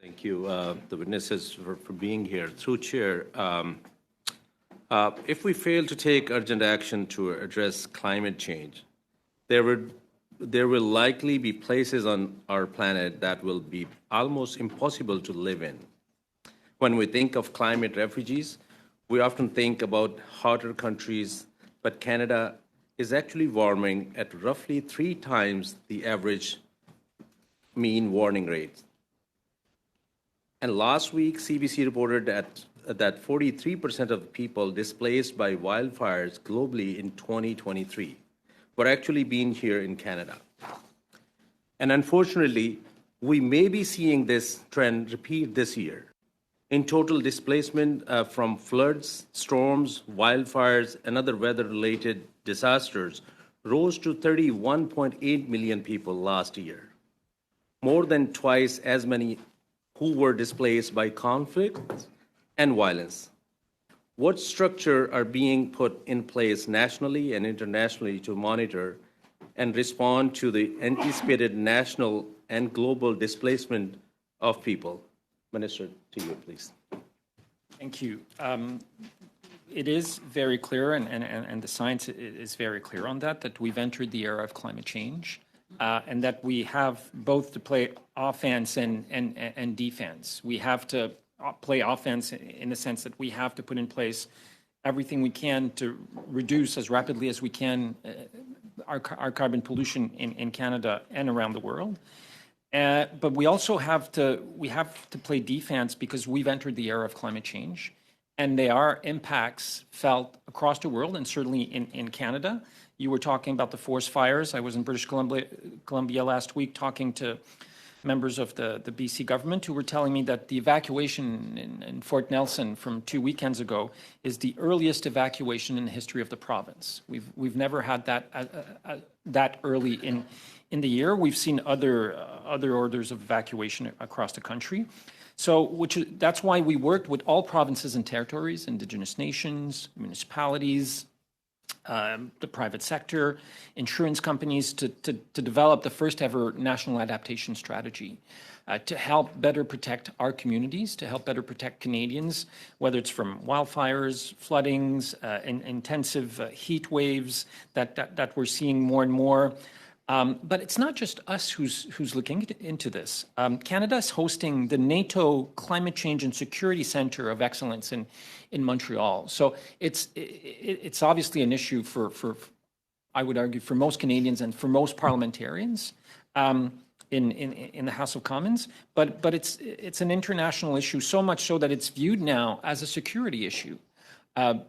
Thank you, the witnesses, for being here. Through Chair, if we fail to take urgent action to address climate change, there will likely be places on our planet that will be almost impossible to live in. When we think of climate refugees, we often think about hotter countries, but Canada is actually warming at roughly 3 times the average mean warming rate. And last week, CBC reported that 43% of people displaced by wildfires globally in 2023 were actually being here in Canada. And unfortunately, we may be seeing this trend repeat this year. In total, displacement from floods, storms, wildfires, and other weather-related disasters rose to 31.8 million people last year, more than twice as many who were displaced by conflict and violence. What structure are being put in place nationally and internationally to monitor and respond to the anticipated national and global displacement of people? Minister, to you, please. Thank you. It is very clear, and the science is very clear on that we've entered the era of climate change, and that we have both to play offense and defense. We have to play offense in the sense that we have to put in place everything we can to reduce as rapidly as we can our carbon pollution in Canada and around the world. But we also have to play defense because we've entered the era of climate change, and there are impacts felt across the world and certainly in Canada. You were talking about the forest fires. I was in British Columbia last week talking to members of the BC government who were telling me that the evacuation in Fort Nelson from 2 weekends ago is the earliest evacuation in the history of the province. We've never had that early in the year. We've seen other orders of evacuation across the country. So that's why we worked with all provinces and territories, Indigenous nations, municipalities, the private sector, insurance companies to develop the first ever national adaptation strategy to help better protect our communities, to help better protect Canadians, whether it's from wildfires, floodings, intensive heat waves that we're seeing more and more. But it's not just us who's looking into this. Canada is hosting the NATO Climate Change and Security Center of Excellence in Montreal. So it's obviously an issue for I would argue for most Canadians and for most parliamentarians in the House of Commons. But it's an international issue, so much so that it's viewed now as a security issue.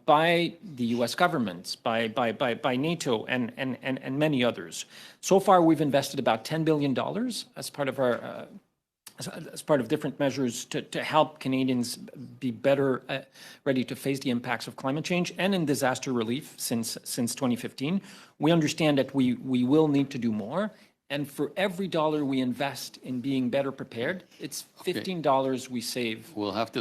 By the U.S. governments, by NATO, and many others. So far, we've invested about $10 billion as part of our as part of different measures to help Canadians be better ready to face the impacts of climate change and in disaster relief since 2015. We understand that we will need to do more. And for every dollar we invest in being better prepared, it's $15 we save. We'll have to